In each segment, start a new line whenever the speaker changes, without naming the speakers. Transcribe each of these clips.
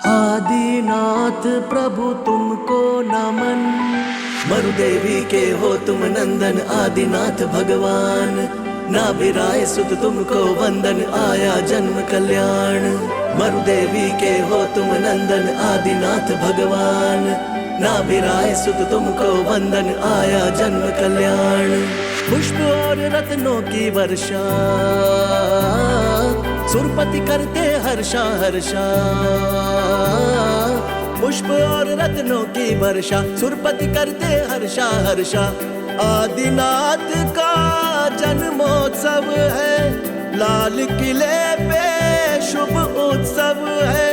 आदिनाथ प्रभु तुमको नमन, मरुदेवी के हो तुम नंदन आदिनाथ भगवान। नाभिराय सुत तुमको वंदन आया जन्म कल्याण। मरुदेवी के हो तुम नंदन आदिनाथ भगवान। नाभिराय सुत तुमको वंदन आया जन्म कल्याण। पुष्प और रत्नों की वर्षा सुरपति करते हर्षा हर्षा। पुष्प और रत्नों की वर्षा सुरपति करते हर्षा हर्षा। आदिनाथ का जन्मोत्सव है, लाल किले पे शुभ उत्सव है।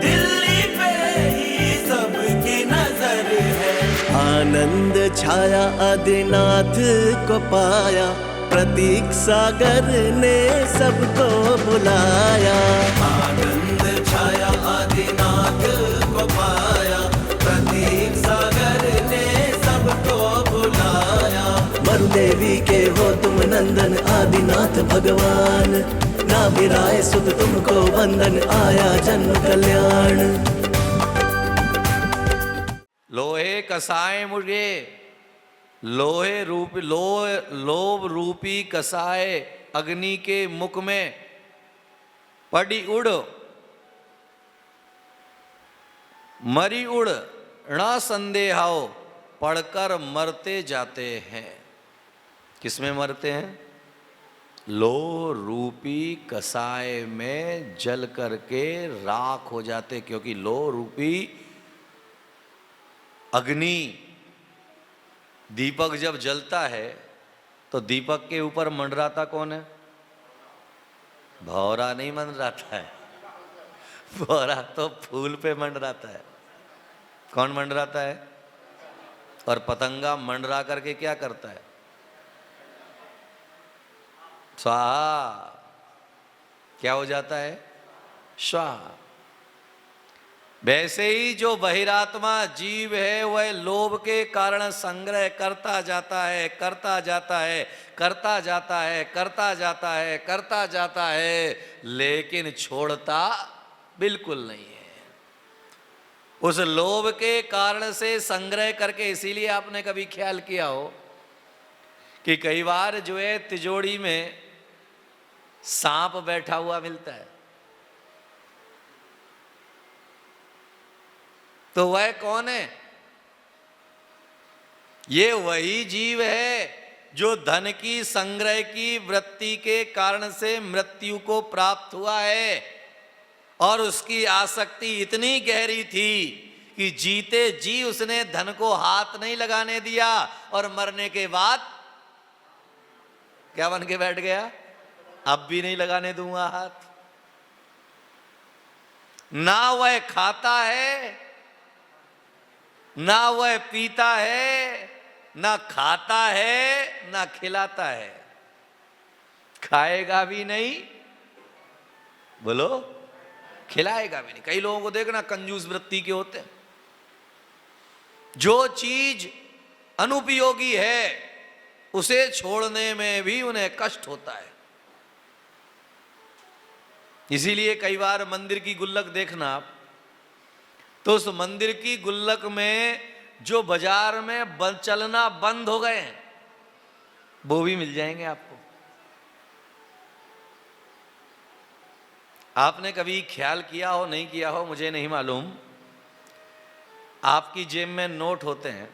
दिल्ली पे ही सबकी नजर है। आनंद छाया आदिनाथ को पाया, प्रतीक सागर ने सबको बुलाया। आनंद छाया आदिनाथ को पाया, प्रतीक सागर ने सबको बुलाया। मरुदेवी के हो तुम नंदन आदिनाथ भगवान। नाभिराय सुत तुमको वंदन आया जन्म कल्याण।
लोहे कसाए मुझे, लोहे रूप लोभ रूपी कसाए अग्नि के मुख में पड़ी उड़, मरी उड़ न संदेहाओ, पढ़कर मरते जाते हैं। किसमें मरते हैं? लोह रूपी कसाय में जल करके राख हो जाते, क्योंकि लोह रूपी अग्नि, दीपक जब जलता है तो दीपक के ऊपर मंडराता कौन है? भौरा नहीं मंडराता है, भौरा तो फूल पे मंडराता है। कौन मंडराता है? और पतंगा मंडरा करके क्या करता है? स्वाहा, क्या हो जाता है? स्वाहा। वैसे ही जो बहिरात्मा जीव है वह लोभ के कारण संग्रह करता जाता है, करता जाता है, करता जाता है, करता जाता है, करता जाता है, लेकिन छोड़ता बिल्कुल नहीं है। उस लोभ के कारण से संग्रह करके, इसीलिए आपने कभी ख्याल किया हो कि कई बार जो है तिजोरी में सांप बैठा हुआ मिलता है, तो वह कौन है? ये वही जीव है जो धन की संग्रह की वृत्ति के कारण से मृत्यु को प्राप्त हुआ है, और उसकी आसक्ति इतनी गहरी थी कि जीते जी उसने धन को हाथ नहीं लगाने दिया, और मरने के बाद क्या बन के बैठ गया? अब भी नहीं लगाने दूंगा हाथ। ना वह खाता है, ना वह पीता है, ना खाता है, ना खिलाता है। खाएगा भी नहीं, बोलो, खिलाएगा भी नहीं। कई लोगों को देखना कंजूस वृत्ति के होते हैं। जो चीज अनुपयोगी है उसे छोड़ने में भी उन्हें कष्ट होता है। इसीलिए कई बार मंदिर की गुल्लक देखना आप, तो उस मंदिर की गुल्लक में जो बाजार में चलना बंद हो गए हैं वो भी मिल जाएंगे आपको। आपने कभी ख्याल किया हो, नहीं किया हो, मुझे नहीं मालूम, आपकी जेब में नोट होते हैं,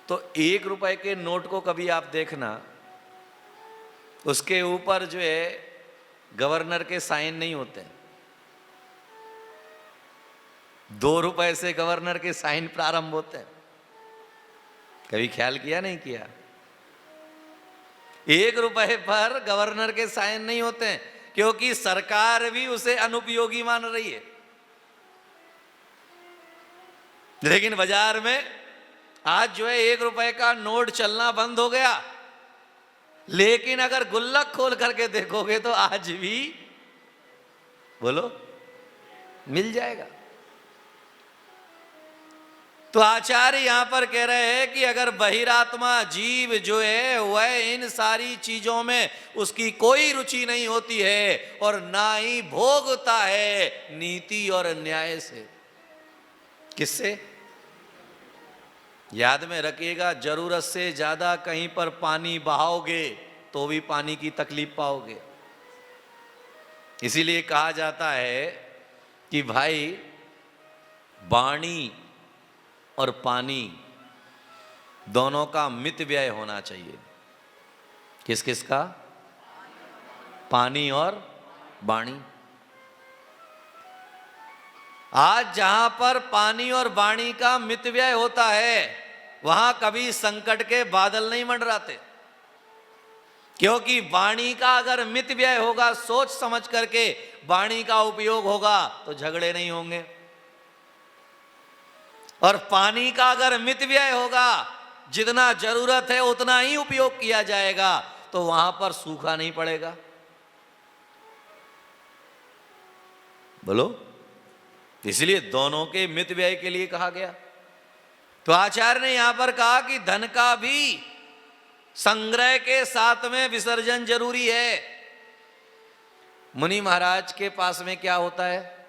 तो 1 रुपए के नोट को कभी आप देखना, उसके ऊपर जो है गवर्नर के साइन नहीं होते। 2 रुपए से गवर्नर के साइन प्रारंभ होते हैं। कभी ख्याल किया, नहीं किया? 1 रुपए पर गवर्नर के साइन नहीं होते हैं, क्योंकि सरकार भी उसे अनुपयोगी मान रही है। लेकिन बाजार में आज जो है 1 रुपए का नोट चलना बंद हो गया, लेकिन अगर गुल्लक खोल करके देखोगे तो आज भी, बोलो, मिल जाएगा। तो आचार्य यहां पर कह रहे हैं कि अगर बहिरात्मा जीव जो है वह इन सारी चीजों में उसकी कोई रुचि नहीं होती है और ना ही भोगता है नीति और न्याय से। किससे? याद में रखिएगा, जरूरत से ज्यादा कहीं पर पानी बहाओगे तो भी पानी की तकलीफ पाओगे। इसीलिए कहा जाता है कि भाई वाणी और पानी दोनों का मित व्यय होना चाहिए। किस किस का? पानी और वाणी। आज जहां पर पानी और वाणी का मित व्यय होता है वहां कभी संकट के बादल नहीं मंडराते, क्योंकि वाणी का अगर मित व्यय होगा, सोच समझ करके वाणी का उपयोग होगा तो झगड़े नहीं होंगे, और पानी का अगर मित व्यय होगा, जितना जरूरत है उतना ही उपयोग किया जाएगा, तो वहां पर सूखा नहीं पड़ेगा। बोलो, इसलिए दोनों के मित व्यय के लिए कहा गया। तो आचार्य ने यहां पर कहा कि धन का भी संग्रह के साथ में विसर्जन जरूरी है। मुनि महाराज के पास में क्या होता है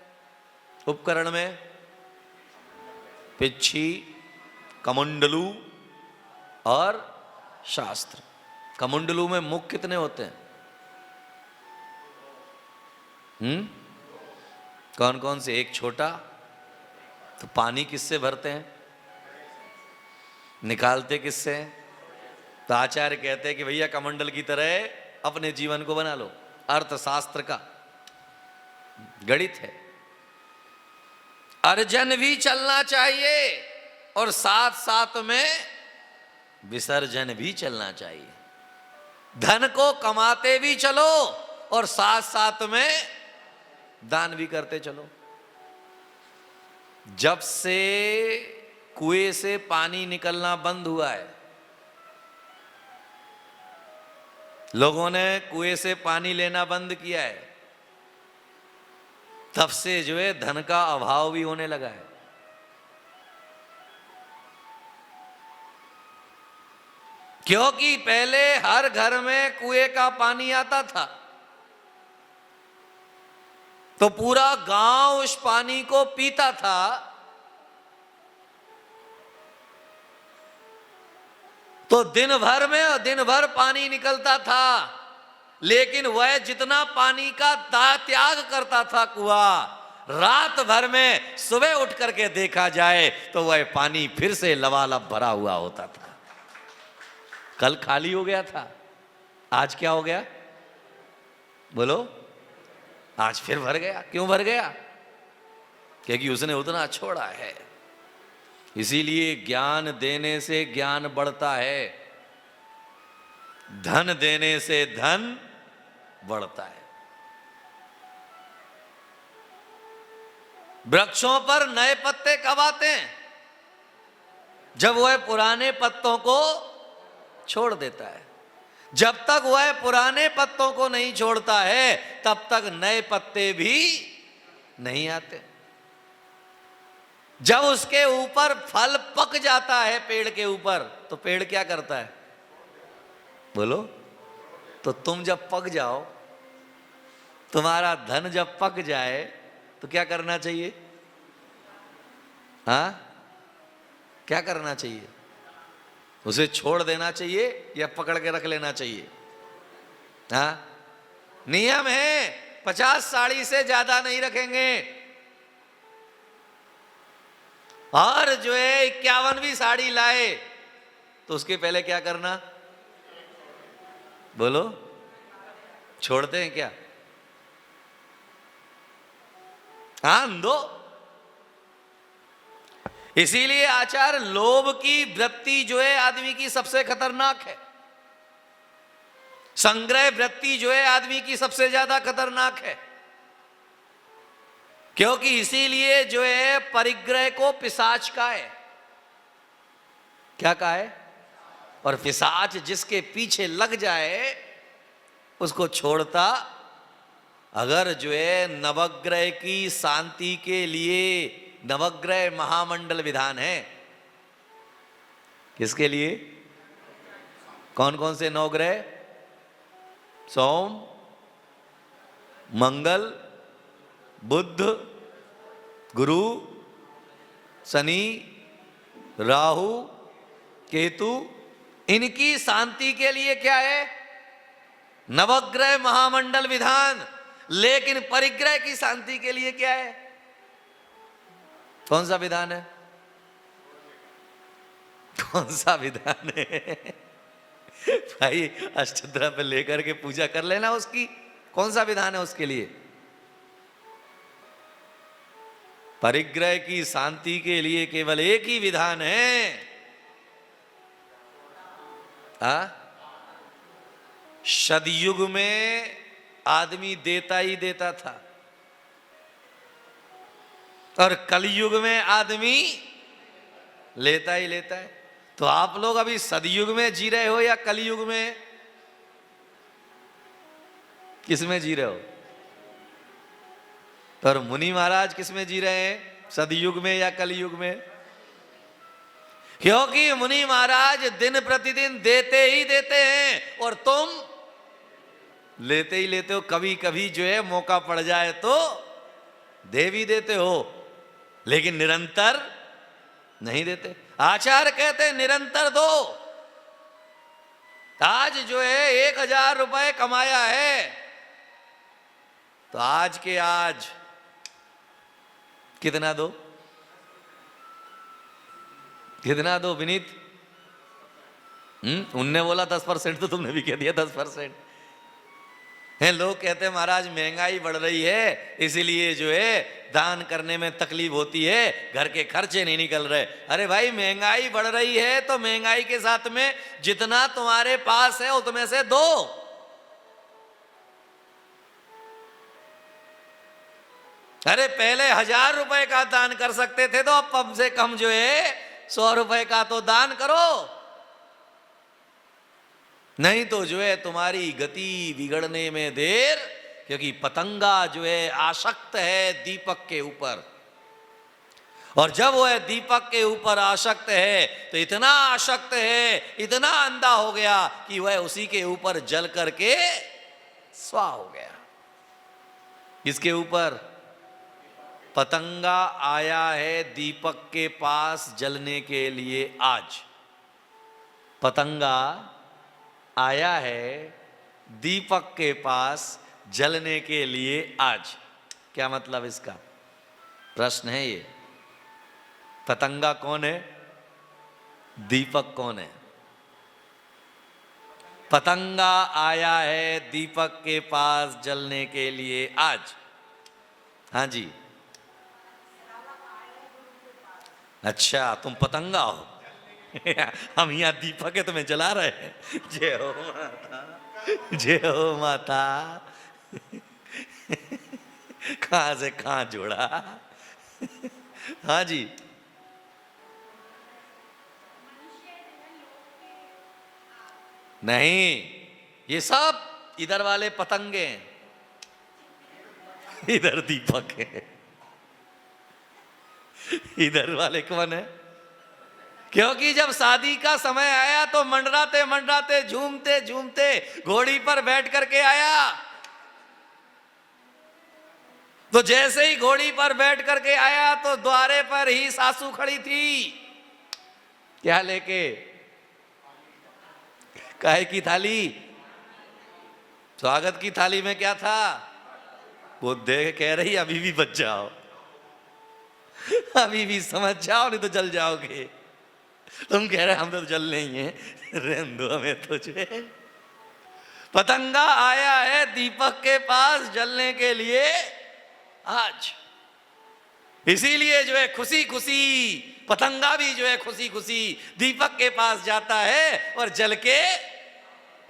उपकरण में? पिच्छी, कमंडलू और शास्त्र। कमंडलू में मुख कितने होते हैं? कौन कौन से? एक छोटा। तो पानी किससे भरते हैं? निकालते किससे? तो आचार्य कहते हैं कि भैया कमंडल की तरह अपने जीवन को बना लो। अर्थशास्त्र का गणित है। अर्जन भी चलना चाहिए और साथ साथ में विसर्जन भी चलना चाहिए। धन को कमाते भी चलो और साथ साथ में दान भी करते चलो। जब से कुएं से पानी निकलना बंद हुआ है, लोगों ने कुएं से पानी लेना बंद किया है, तब से जो है धन का अभाव भी होने लगा है। क्योंकि पहले हर घर में कुएं का पानी आता था, तो पूरा गांव उस पानी को पीता था। तो दिन भर पानी निकलता था, लेकिन वह जितना पानी का त्याग करता था कुआं, रात भर में सुबह उठ करके देखा जाए तो वह पानी फिर से लबालब भरा हुआ होता था। कल खाली हो गया था, आज क्या हो गया? बोलो, आज फिर भर गया। क्यों भर गया? क्योंकि उसने उतना छोड़ा है। इसीलिए ज्ञान देने से ज्ञान बढ़ता है, धन देने से धन बढ़ता है। वृक्षों पर नए पत्ते कब आते हैं? जब वह पुराने पत्तों को छोड़ देता है। जब तक वह पुराने पत्तों को नहीं छोड़ता है तब तक नए पत्ते भी नहीं आते। जब उसके ऊपर फल पक जाता है पेड़ के ऊपर, तो पेड़ क्या करता है? बोलो, तो तुम जब पक जाओ, तुम्हारा धन जब पक जाए, तो क्या करना चाहिए? हाँ, क्या करना चाहिए? उसे छोड़ देना चाहिए या पकड़ के रख लेना चाहिए? हाँ, नियम है 50 साड़ी से ज्यादा नहीं रखेंगे, और जो है 51वीं साड़ी लाए तो उसके पहले क्या करना? बोलो, छोड़ते हैं क्या? हाँ, दो। इसीलिए आचार्य लोभ की वृत्ति जो है आदमी की सबसे खतरनाक है। संग्रह वृत्ति जो है आदमी की सबसे ज्यादा खतरनाक है, क्योंकि इसीलिए जो है परिग्रह को पिशाच का है। क्या कहा है? और पिशाच जिसके पीछे लग जाए उसको छोड़ता। अगर जो है नवग्रह की शांति के लिए, नवग्रह महामंडल विधान है, किसके लिए? कौन कौन से 9 ग्रह? सोम, मंगल, बुध, गुरु, शनि, राहु, केतु, इनकी शांति के लिए क्या है? नवग्रह महामंडल विधान। लेकिन परिग्रह की शांति के लिए क्या है? कौन सा विधान है? कौन सा विधान है? भाई अष्टोत्तर पे लेकर के पूजा कर लेना उसकी। कौन सा विधान है उसके लिए? परिग्रह की शांति के लिए केवल एक ही विधान है। सदयुग में आदमी देता ही देता था, और कलयुग में आदमी लेता ही लेता है। तो आप लोग अभी सदयुग में जी रहे हो या कलयुग में? किस में जी रहे हो? और मुनि महाराज किस में जी रहे हैं? सदयुग में या कलयुग में? क्योंकि मुनि महाराज दिन प्रतिदिन देते ही देते हैं और तुम लेते ही लेते हो। कभी कभी जो है मौका पड़ जाए तो दे भी देते हो, लेकिन निरंतर नहीं देते। आचार्य कहते हैं निरंतर दो। आज जो है 1000 रुपए कमाया है, तो आज के आज कितना दो? कितना दो विनीत? उनने बोला 10%, तो तुमने भी कह दिया 10%। है लोग कहते हैं महाराज महंगाई बढ़ रही है, इसीलिए जो है दान करने में तकलीफ होती है, घर के खर्चे नहीं निकल रहे। अरे भाई महंगाई बढ़ रही है तो महंगाई के साथ में जितना तुम्हारे पास है उतने से दो। अरे पहले 1000 रुपए का दान कर सकते थे, तो अब कम से कम जो है 100 रुपए का तो दान करो। नहीं तो जो है तुम्हारी गति बिगड़ने में देर, क्योंकि पतंगा जो है आसक्त है दीपक के ऊपर, और जब वह दीपक के ऊपर आसक्त है तो इतना आसक्त है, इतना अंधा हो गया कि वह उसी के ऊपर जल करके स्वाह हो गया। किसके ऊपर? पतंगा आया है दीपक के पास जलने के लिए। आज पतंगा आया है दीपक के पास जलने के लिए आज। क्या मतलब इसका? प्रश्न है ये। पतंगा कौन है? दीपक कौन है? पतंगा आया है दीपक के पास जलने के लिए आज। हाँ जी। अच्छा तुम पतंगा हो, हम यहाँ दीपक है तुम्हें जला रहे हैं। जय हो माता, जय हो माता। कहां से कहां जोड़ा। हाँ जी। नहीं, ये सब इधर वाले पतंगे हैं, इधर दीपक है। इधर वाले कौन है? क्योंकि जब शादी का समय आया तो मंडराते मंडराते झूमते झूमते घोड़ी पर बैठ करके आया। तो जैसे ही घोड़ी पर बैठ करके आया तो द्वारे पर ही सासू खड़ी थी। क्या लेके? काहे की थाली? स्वागत की थाली में क्या था? वो देख कह रही अभी भी बच जाओ, अभी भी समझ जाओ, नहीं तो जल जाओगे। तुम कह रहे हम तो जल नहीं है, रहने दो हमें तो। पतंगा आया है दीपक के पास जलने के लिए आज। इसीलिए जो है खुशी खुशी पतंगा भी जो है खुशी खुशी दीपक के पास जाता है और जल के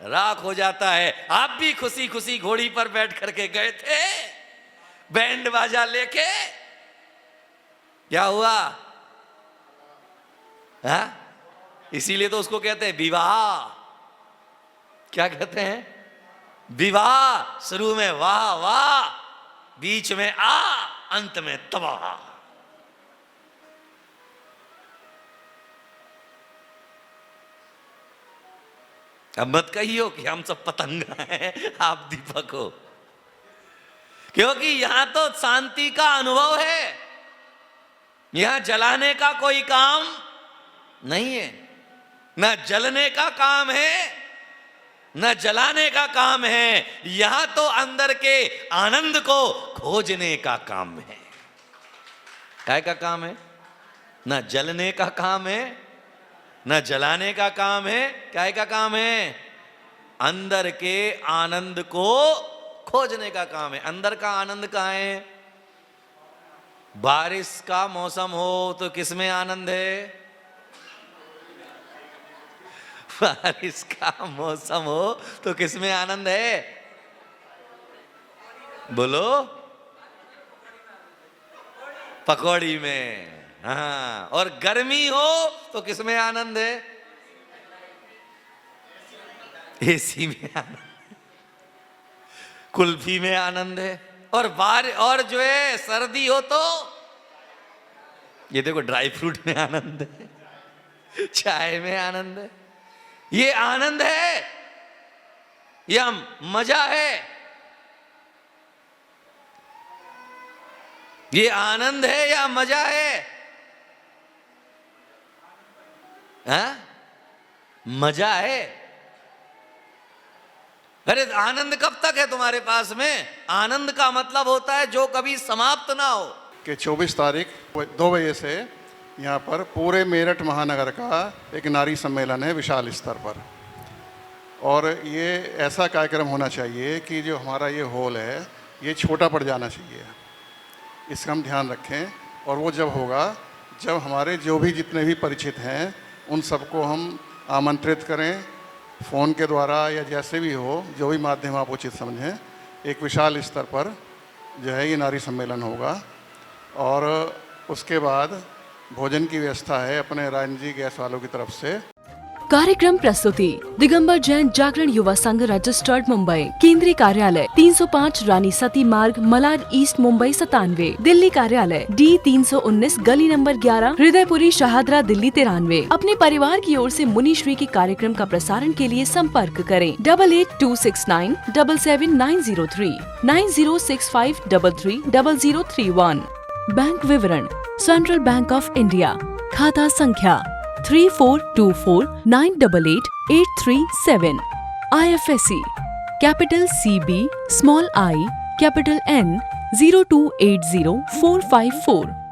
राख हो जाता है। आप भी खुशी खुशी घोड़ी पर बैठ करके गए थे बैंड बाजा लेके, क्या हुआ? हा? इसीलिए तो उसको कहते हैं विवाह। क्या कहते हैं? विवाह। शुरू में वाह वाह, बीच में आ, अंत में तबाह। अब मत कहियो कि हम सब पतंग हैं, आप दीपक हो, क्योंकि यहां तो शांति का अनुभव है, यहां जलाने का कोई काम नहीं है, ना जलने का काम है न जलाने का काम है, यहां तो अंदर के आनंद को खोजने का काम है। काय का काम है? ना जलने का काम है न जलाने का काम है। काय का काम है? अंदर के आनंद को खोजने का काम है। अंदर का आनंद कहाँ है? बारिश का मौसम हो तो किसमें आनंद है? बारिश का मौसम हो तो किसमें आनंद है? बोलो, पकौड़ी में। हाँ, और गर्मी हो तो किसमें आनंद है? एसी में आनंद, कुल्फी में आनंद है। और जो है सर्दी हो तो ये देखो ड्राई फ्रूट में आनंद है, चाय में आनंद है। ये आनंद है या मजा है? ये आनंद है या मजा है? हाँ? मजा है। अरे आनंद कब तक है तुम्हारे पास में? आनंद का मतलब होता है जो कभी समाप्त ना हो।
कि 24 तारीख 2 बजे से यहाँ पर पूरे मेरठ महानगर का एक नारी सम्मेलन है विशाल स्तर पर, और ये ऐसा कार्यक्रम होना चाहिए कि जो हमारा ये हॉल है ये छोटा पड़ जाना चाहिए, इसका हम ध्यान रखें। और वो जब होगा जब हमारे जो भी जितने भी परिचित हैं उन सबको हम आमंत्रित करें, फ़ोन के द्वारा या जैसे भी हो, जो भी माध्यम आप उचित समझें। एक विशाल स्तर पर जो है ये नारी सम्मेलन होगा, और उसके बाद भोजन की व्यवस्था है अपने राजनिजी गैस वालों की तरफ से।
कार्यक्रम प्रस्तुति दिगंबर जैन जागरण युवा संघ रजिस्टर्ड मुंबई, केंद्रीय कार्यालय 305 रानी सती मार्ग, मलाड ईस्ट, मुंबई 97। दिल्ली कार्यालय D 319 गली नंबर 11, हृदयपुरी, शाहदरा, दिल्ली 93। अपने परिवार की ओर से मुनिश्री के कार्यक्रम का प्रसारण के लिए संपर्क करें 882697 77903 9065330031। बैंक विवरण: सेंट्रल बैंक ऑफ इंडिया, खाता संख्या 3424988837। IFSC capital CB, small I, capital N 0280454।